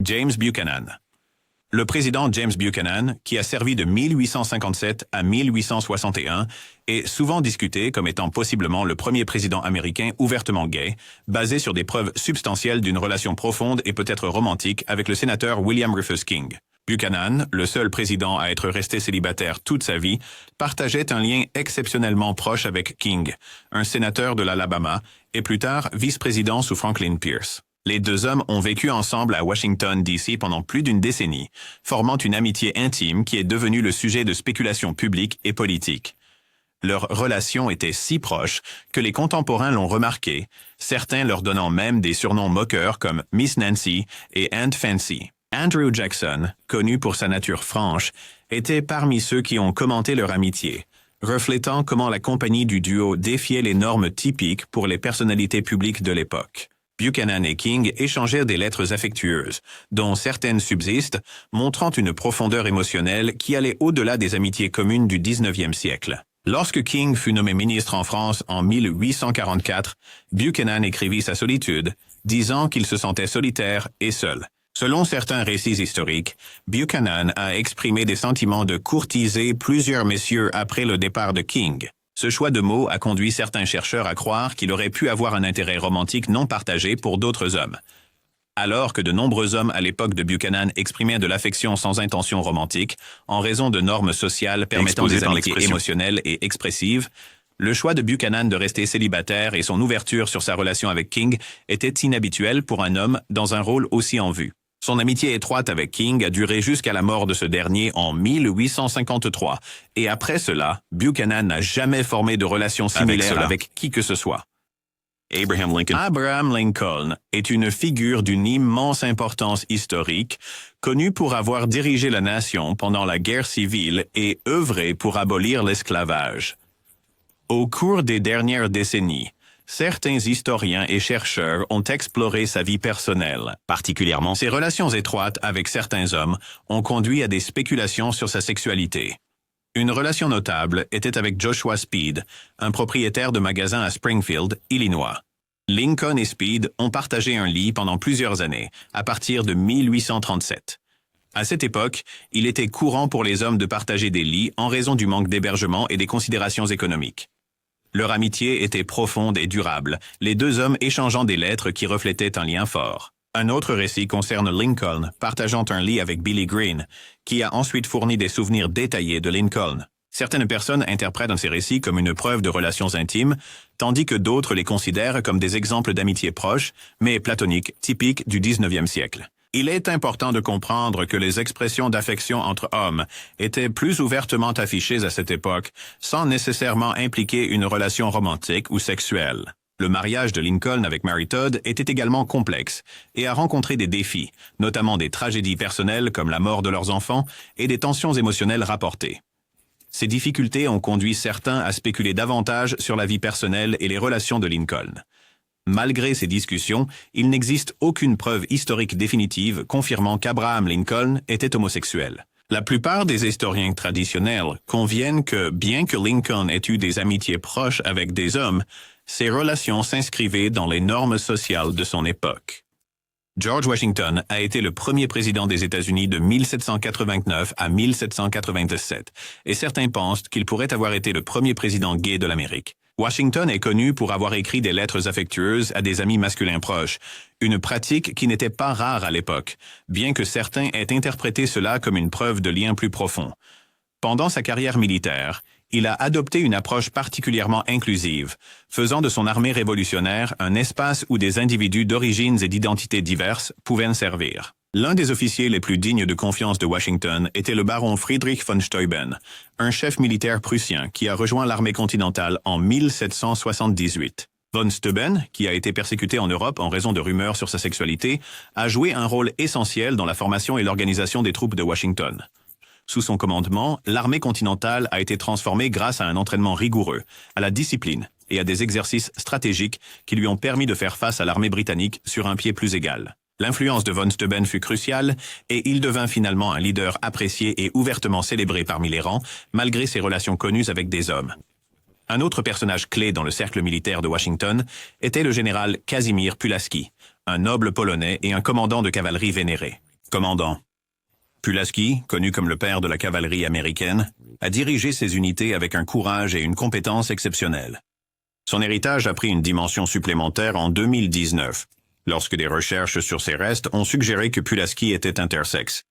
James Buchanan. Le président James Buchanan, qui a servi de 1857 à 1861, est souvent discuté comme étant possiblement le premier président américain ouvertement gay, basé sur des preuves substantielles d'une relation profonde et peut-être romantique avec le sénateur William Rufus King. Buchanan, le seul président à être resté célibataire toute sa vie, partageait un lien exceptionnellement proche avec King, un sénateur de l'Alabama, et plus tard vice-président sous Franklin Pierce. Les deux hommes ont vécu ensemble à Washington, D.C. pendant plus d'une décennie, formant une amitié intime qui est devenue le sujet de spéculations publiques et politiques. Leur relation était si proche que les contemporains l'ont remarqué, certains leur donnant même des surnoms moqueurs comme Miss Nancy et Aunt Fancy. Andrew Jackson, connu pour sa nature franche, était parmi ceux qui ont commenté leur amitié, reflétant comment la compagnie du duo défiait les normes typiques pour les personnalités publiques de l'époque. Buchanan et King échangèrent des lettres affectueuses, dont certaines subsistent, montrant une profondeur émotionnelle qui allait au-delà des amitiés communes du 19e siècle. Lorsque King fut nommé ministre en France en 1844, Buchanan écrivit sa solitude, disant qu'il se sentait solitaire et seul. Selon certains récits historiques, Buchanan a exprimé des sentiments de courtiser plusieurs messieurs après le départ de King. Ce choix de mots a conduit certains chercheurs à croire qu'il aurait pu avoir un intérêt romantique non partagé pour d'autres hommes. Alors que de nombreux hommes à l'époque de Buchanan exprimaient de l'affection sans intention romantique, en raison de normes sociales permettant des amitiés émotionnelles et expressives, le choix de Buchanan de rester célibataire et son ouverture sur sa relation avec King était inhabituel pour un homme dans un rôle aussi en vue. Son amitié étroite avec King a duré jusqu'à la mort de ce dernier en 1853, et après cela, Buchanan n'a jamais formé de relation similaire avec qui que ce soit. Abraham Lincoln est une figure d'une immense importance historique, connue pour avoir dirigé la nation pendant la guerre civile et œuvré pour abolir l'esclavage. Au cours des dernières décennies, certains historiens et chercheurs ont exploré sa vie personnelle. Particulièrement, ses relations étroites avec certains hommes ont conduit à des spéculations sur sa sexualité. Une relation notable était avec Joshua Speed, un propriétaire de magasin à Springfield, Illinois. Lincoln et Speed ont partagé un lit pendant plusieurs années, à partir de 1837. À cette époque, il était courant pour les hommes de partager des lits en raison du manque d'hébergement et des considérations économiques. Leur amitié était profonde et durable, les deux hommes échangeant des lettres qui reflétaient un lien fort. Un autre récit concerne Lincoln partageant un lit avec Billy Green, qui a ensuite fourni des souvenirs détaillés de Lincoln. Certaines personnes interprètent ces récits comme une preuve de relations intimes, tandis que d'autres les considèrent comme des exemples d'amitié proche, mais platonique, typiques du 19e siècle. Il est important de comprendre que les expressions d'affection entre hommes étaient plus ouvertement affichées à cette époque, sans nécessairement impliquer une relation romantique ou sexuelle. Le mariage de Lincoln avec Mary Todd était également complexe et a rencontré des défis, notamment des tragédies personnelles comme la mort de leurs enfants et des tensions émotionnelles rapportées. Ces difficultés ont conduit certains à spéculer davantage sur la vie personnelle et les relations de Lincoln. Malgré ces discussions, il n'existe aucune preuve historique définitive confirmant qu'Abraham Lincoln était homosexuel. La plupart des historiens traditionnels conviennent que, bien que Lincoln ait eu des amitiés proches avec des hommes, ces relations s'inscrivaient dans les normes sociales de son époque. George Washington a été le premier président des États-Unis de 1789 à 1797, et certains pensent qu'il pourrait avoir été le premier président gay de l'Amérique. Washington est connu pour avoir écrit des lettres affectueuses à des amis masculins proches, une pratique qui n'était pas rare à l'époque, bien que certains aient interprété cela comme une preuve de lien plus profond. Pendant sa carrière militaire, il a adopté une approche particulièrement inclusive, faisant de son armée révolutionnaire un espace où des individus d'origines et d'identités diverses pouvaient servir. L'un des officiers les plus dignes de confiance de Washington était le baron Friedrich von Steuben, un chef militaire prussien qui a rejoint l'armée continentale en 1778. Von Steuben, qui a été persécuté en Europe en raison de rumeurs sur sa sexualité, a joué un rôle essentiel dans la formation et l'organisation des troupes de Washington. Sous son commandement, l'armée continentale a été transformée grâce à un entraînement rigoureux, à la discipline et à des exercices stratégiques qui lui ont permis de faire face à l'armée britannique sur un pied plus égal. L'influence de von Steuben fut cruciale et il devint finalement un leader apprécié et ouvertement célébré parmi les rangs, malgré ses relations connues avec des hommes. Un autre personnage clé dans le cercle militaire de Washington était le général Casimir Pulaski, un noble polonais et un commandant de cavalerie vénéré. Commandant. Pulaski, connu comme le père de la cavalerie américaine, a dirigé ses unités avec un courage et une compétence exceptionnels. Son héritage a pris une dimension supplémentaire en 2019, lorsque des recherches sur ses restes ont suggéré que Pulaski était intersexe.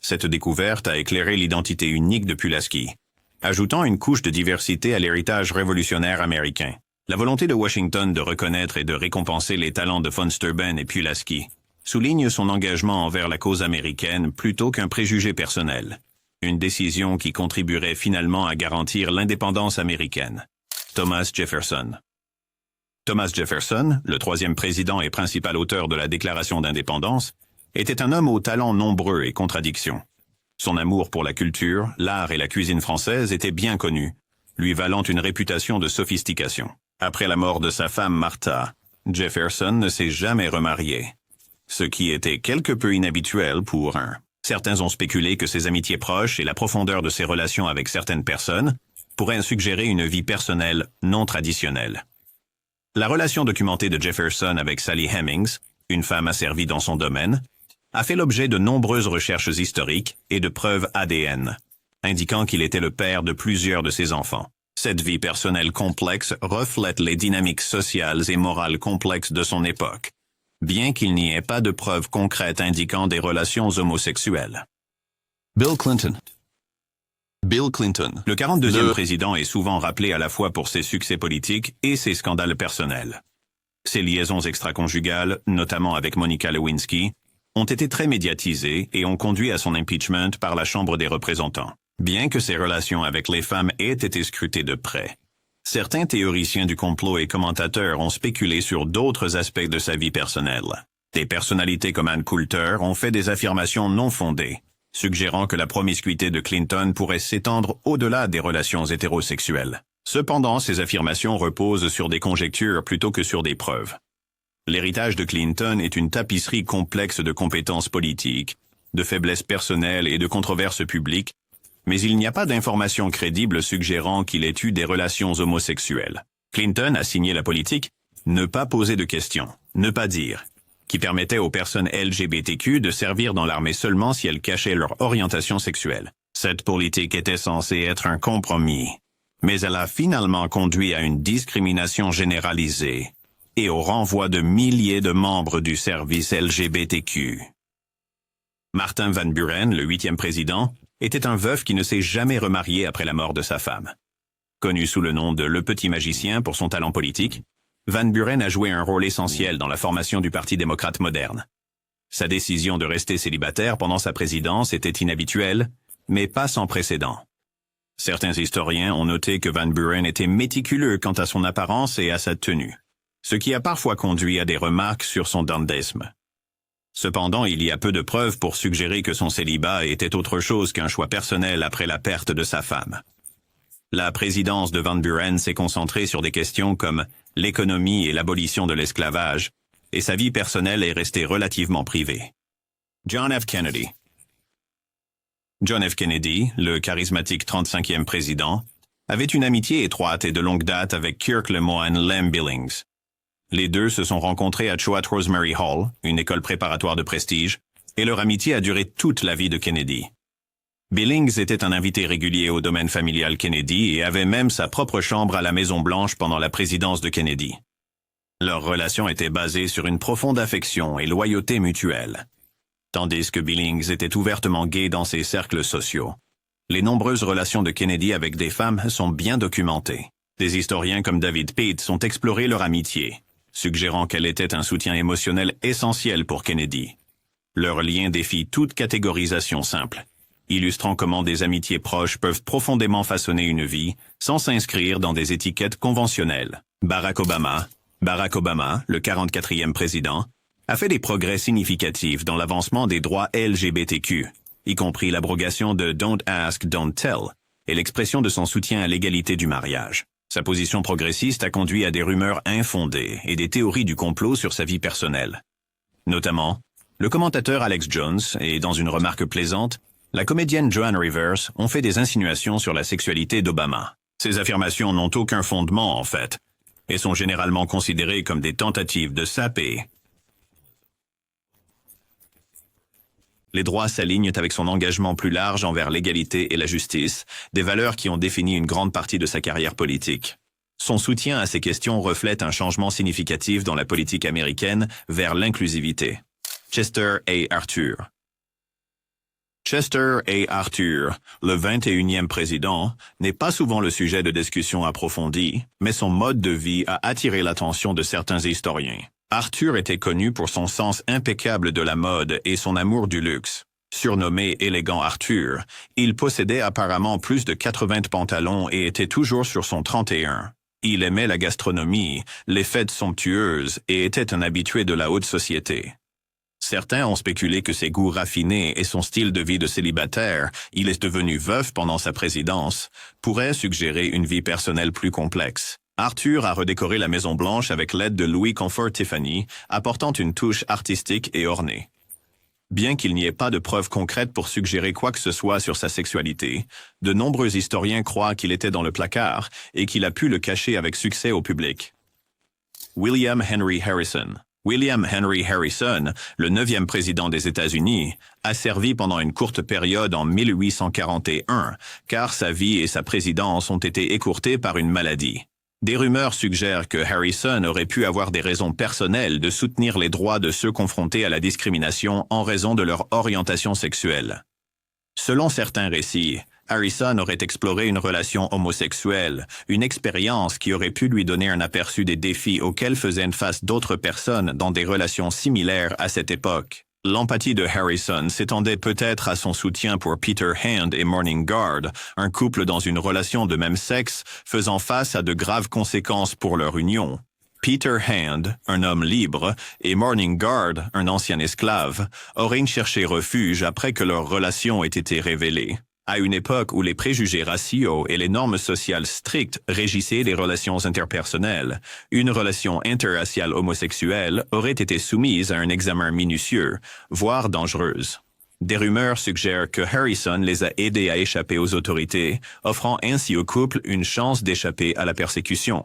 Cette découverte a éclairé l'identité unique de Pulaski, ajoutant une couche de diversité à l'héritage révolutionnaire américain. La volonté de Washington de reconnaître et de récompenser les talents de von Steuben et Pulaski souligne son engagement envers la cause américaine plutôt qu'un préjugé personnel. Une décision qui contribuerait finalement à garantir l'indépendance américaine. Thomas Jefferson. Thomas Jefferson, le troisième président et principal auteur de la Déclaration d'indépendance, était un homme aux talents nombreux et contradictions. Son amour pour la culture, l'art et la cuisine française était bien connu, lui valant une réputation de sophistication. Après la mort de sa femme Martha, Jefferson ne s'est jamais remarié, ce qui était quelque peu inhabituel pour un. Certains ont spéculé que ses amitiés proches et la profondeur de ses relations avec certaines personnes pourraient suggérer une vie personnelle non traditionnelle. La relation documentée de Jefferson avec Sally Hemings, une femme asservie dans son domaine, a fait l'objet de nombreuses recherches historiques et de preuves ADN, indiquant qu'il était le père de plusieurs de ses enfants. Cette vie personnelle complexe reflète les dynamiques sociales et morales complexes de son époque, bien qu'il n'y ait pas de preuves concrètes indiquant des relations homosexuelles. Bill Clinton. Bill Clinton. Le 42e président est souvent rappelé à la fois pour ses succès politiques et ses scandales personnels. Ses liaisons extraconjugales, notamment avec Monica Lewinsky, ont été très médiatisées et ont conduit à son impeachment par la Chambre des représentants. Bien que ses relations avec les femmes aient été scrutées de près, certains théoriciens du complot et commentateurs ont spéculé sur d'autres aspects de sa vie personnelle. Des personnalités comme Ann Coulter ont fait des affirmations non fondées, suggérant que la promiscuité de Clinton pourrait s'étendre au-delà des relations hétérosexuelles. Cependant, ces affirmations reposent sur des conjectures plutôt que sur des preuves. L'héritage de Clinton est une tapisserie complexe de compétences politiques, de faiblesses personnelles et de controverses publiques, mais il n'y a pas d'informations crédibles suggérant qu'il ait eu des relations homosexuelles. Clinton a signé la politique « Ne pas poser de questions, ne pas dire », qui permettait aux personnes LGBTQ de servir dans l'armée seulement si elles cachaient leur orientation sexuelle. Cette politique était censée être un compromis, mais elle a finalement conduit à une discrimination généralisée et au renvoi de milliers de membres du service LGBTQ. Martin Van Buren, le 8e président, était un veuf qui ne s'est jamais remarié après la mort de sa femme. Connu sous le nom de Le Petit Magicien pour son talent politique, Van Buren a joué un rôle essentiel dans la formation du Parti démocrate moderne. Sa décision de rester célibataire pendant sa présidence était inhabituelle, mais pas sans précédent. Certains historiens ont noté que Van Buren était méticuleux quant à son apparence et à sa tenue, ce qui a parfois conduit à des remarques sur son dandisme. Cependant, il y a peu de preuves pour suggérer que son célibat était autre chose qu'un choix personnel après la perte de sa femme. La présidence de Van Buren s'est concentrée sur des questions comme l'économie et l'abolition de l'esclavage, et sa vie personnelle est restée relativement privée. John F. Kennedy. John F. Kennedy, le charismatique 35e président, avait une amitié étroite et de longue date avec Kirk Lemoine Lem Billings. Les deux se sont rencontrés à Choate Rosemary Hall, une école préparatoire de prestige, et leur amitié a duré toute la vie de Kennedy. Billings était un invité régulier au domaine familial Kennedy et avait même sa propre chambre à la Maison-Blanche pendant la présidence de Kennedy. Leur relation était basée sur une profonde affection et loyauté mutuelle. Tandis que Billings était ouvertement gay dans ses cercles sociaux, les nombreuses relations de Kennedy avec des femmes sont bien documentées. Des historiens comme David Peates ont exploré leur amitié, suggérant qu'elle était un soutien émotionnel essentiel pour Kennedy. Leur lien défie toute catégorisation simple, illustrant comment des amitiés proches peuvent profondément façonner une vie sans s'inscrire dans des étiquettes conventionnelles. Barack Obama, le 44e président, a fait des progrès significatifs dans l'avancement des droits LGBTQ, y compris l'abrogation de Don't Ask, Don't Tell et l'expression de son soutien à l'égalité du mariage. Sa position progressiste a conduit à des rumeurs infondées et des théories du complot sur sa vie personnelle. Notamment, le commentateur Alex Jones et, dans une remarque plaisante, la comédienne Joan Rivers ont fait des insinuations sur la sexualité d'Obama. Ces affirmations n'ont aucun fondement, en fait, et sont généralement considérées comme des tentatives de saper Les droits s'alignent avec son engagement plus large envers l'égalité et la justice, des valeurs qui ont défini une grande partie de sa carrière politique. Son soutien à ces questions reflète un changement significatif dans la politique américaine vers l'inclusivité. Chester A. Arthur. Chester A. Arthur, le 21e président, n'est pas souvent le sujet de discussions approfondies, mais son mode de vie a attiré l'attention de certains historiens. Arthur était connu pour son sens impeccable de la mode et son amour du luxe. Surnommé élégant Arthur, il possédait apparemment plus de 80 pantalons et était toujours sur son 31. Il aimait la gastronomie, les fêtes somptueuses et était un habitué de la haute société. Certains ont spéculé que ses goûts raffinés et son style de vie de célibataire, il est devenu veuf pendant sa présidence, pourraient suggérer une vie personnelle plus complexe. Arthur a redécoré la Maison-Blanche avec l'aide de Louis Comfort Tiffany, apportant une touche artistique et ornée. Bien qu'il n'y ait pas de preuves concrètes pour suggérer quoi que ce soit sur sa sexualité, de nombreux historiens croient qu'il était dans le placard et qu'il a pu le cacher avec succès au public. William Henry Harrison. William Henry Harrison, le 9e président des États-Unis, a servi pendant une courte période en 1841, car sa vie et sa présidence ont été écourtées par une maladie. Des rumeurs suggèrent que Harrison aurait pu avoir des raisons personnelles de soutenir les droits de ceux confrontés à la discrimination en raison de leur orientation sexuelle. Selon certains récits, Harrison aurait exploré une relation homosexuelle, une expérience qui aurait pu lui donner un aperçu des défis auxquels faisaient face d'autres personnes dans des relations similaires à cette époque. L'empathie de Harrison s'étendait peut-être à son soutien pour Peter Hand et Morning Guard, un couple dans une relation de même sexe faisant face à de graves conséquences pour leur union. Peter Hand, un homme libre, et Morning Guard, un ancien esclave, auraient cherché refuge après que leur relation ait été révélée. À une époque où les préjugés raciaux et les normes sociales strictes régissaient les relations interpersonnelles, une relation interraciale homosexuelle aurait été soumise à un examen minutieux, voire dangereuse. Des rumeurs suggèrent que Harrison les a aidés à échapper aux autorités, offrant ainsi au couple une chance d'échapper à la persécution.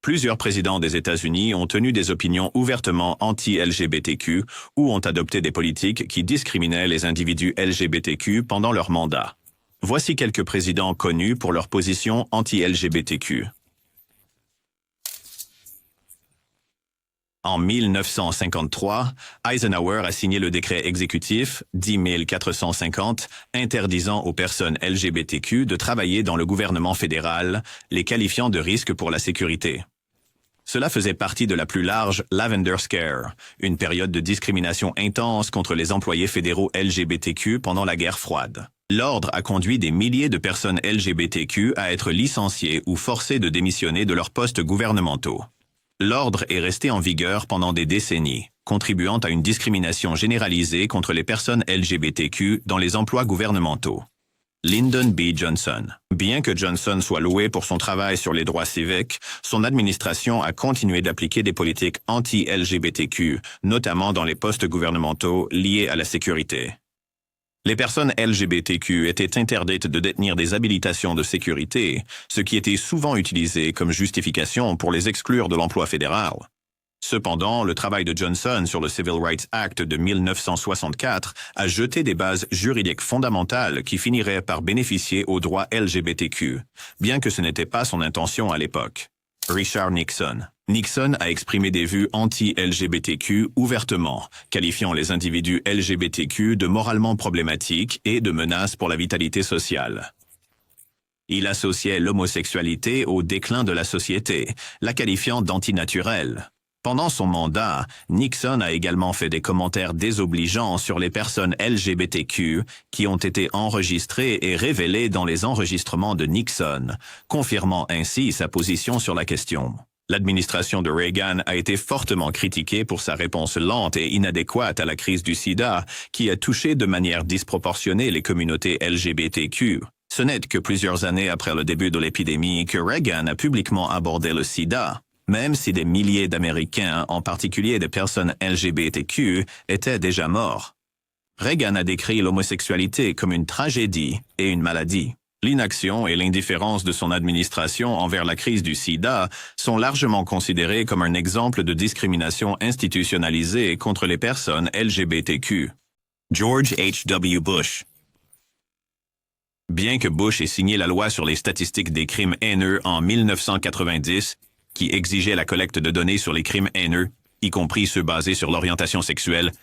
Plusieurs présidents des États-Unis ont tenu des opinions ouvertement anti-LGBTQ ou ont adopté des politiques qui discriminaient les individus LGBTQ pendant leur mandat. Voici quelques présidents connus pour leur position anti-LGBTQ. En 1953, Eisenhower a signé le décret exécutif 10 450 interdisant aux personnes LGBTQ de travailler dans le gouvernement fédéral, les qualifiant de risque pour la sécurité. Cela faisait partie de la plus large Lavender Scare, une période de discrimination intense contre les employés fédéraux LGBTQ pendant la guerre froide. L'ordre a conduit des milliers de personnes LGBTQ à être licenciées ou forcées de démissionner de leurs postes gouvernementaux. L'ordre est resté en vigueur pendant des décennies, contribuant à une discrimination généralisée contre les personnes LGBTQ dans les emplois gouvernementaux. Lyndon B. Johnson. Bien que Johnson soit loué pour son travail sur les droits civiques, son administration a continué d'appliquer des politiques anti-LGBTQ, notamment dans les postes gouvernementaux liés à la sécurité. Les personnes LGBTQ étaient interdites de détenir des habilitations de sécurité, ce qui était souvent utilisé comme justification pour les exclure de l'emploi fédéral. Cependant, le travail de Johnson sur le Civil Rights Act de 1964 a jeté des bases juridiques fondamentales qui finiraient par bénéficier aux droits LGBTQ, bien que ce n'était pas son intention à l'époque. Richard Nixon. Nixon a exprimé des vues anti-LGBTQ ouvertement, qualifiant les individus LGBTQ de moralement problématiques et de menaces pour la vitalité sociale. Il associait l'homosexualité au déclin de la société, la qualifiant d'antinaturelle. Pendant son mandat, Nixon a également fait des commentaires désobligeants sur les personnes LGBTQ qui ont été enregistrées et révélées dans les enregistrements de Nixon, confirmant ainsi sa position sur la question. L'administration de Reagan a été fortement critiquée pour sa réponse lente et inadéquate à la crise du sida, qui a touché de manière disproportionnée les communautés LGBTQ. Ce n'est que plusieurs années après le début de l'épidémie que Reagan a publiquement abordé le sida, même si des milliers d'Américains, en particulier des personnes LGBTQ, étaient déjà morts. Reagan a décrit l'homosexualité comme une tragédie et une maladie. L'inaction et l'indifférence de son administration envers la crise du sida sont largement considérés comme un exemple de discrimination institutionnalisée contre les personnes LGBTQ. George H.W. Bush. Bien que Bush ait signé la loi sur les statistiques des crimes haineux en 1990, qui exigeait la collecte de données sur les crimes haineux, y compris ceux basés sur l'orientation sexuelle,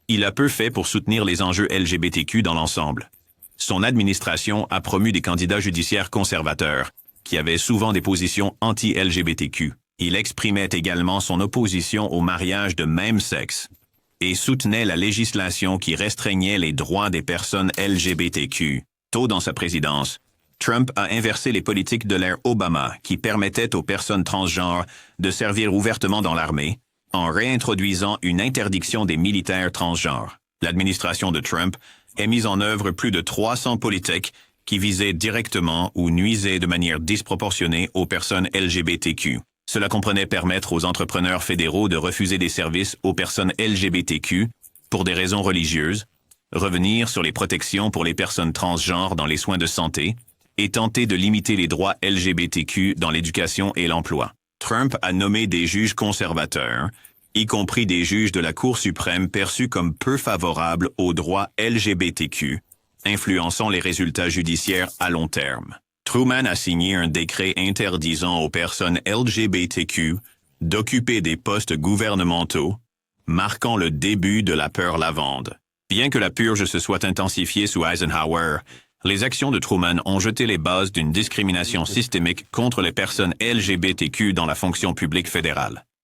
il a peu fait pour soutenir les enjeux LGBTQ dans l'ensemble. Son administration a promu des candidats judiciaires conservateurs, qui avaient souvent des positions anti-LGBTQ. Il exprimait également son opposition au mariage de même sexe et soutenait la législation qui restreignait les droits des personnes LGBTQ. Tôt dans sa présidence, Trump a inversé les politiques de l'ère Obama qui permettaient aux personnes transgenres de servir ouvertement dans l'armée, en réintroduisant une interdiction des militaires transgenres. L'administration de Trump a mis en œuvre plus de 300 politiques qui visaient directement ou nuisaient de manière disproportionnée aux personnes LGBTQ. Cela comprenait permettre aux entrepreneurs fédéraux de refuser des services aux personnes LGBTQ pour des raisons religieuses, revenir sur les protections pour les personnes transgenres dans les soins de santé et tenter de limiter les droits LGBTQ dans l'éducation et l'emploi. Trump a nommé des juges conservateurs, y compris des juges de la Cour suprême perçus comme peu favorables aux droits LGBTQ, influençant les résultats judiciaires à long terme. Truman a signé un décret interdisant aux personnes LGBTQ d'occuper des postes gouvernementaux, marquant le début de la peur lavande. Bien que la purge se soit intensifiée sous Eisenhower, les actions de Truman ont jeté les bases d'une discrimination systémique contre les personnes LGBTQ dans la fonction publique fédérale.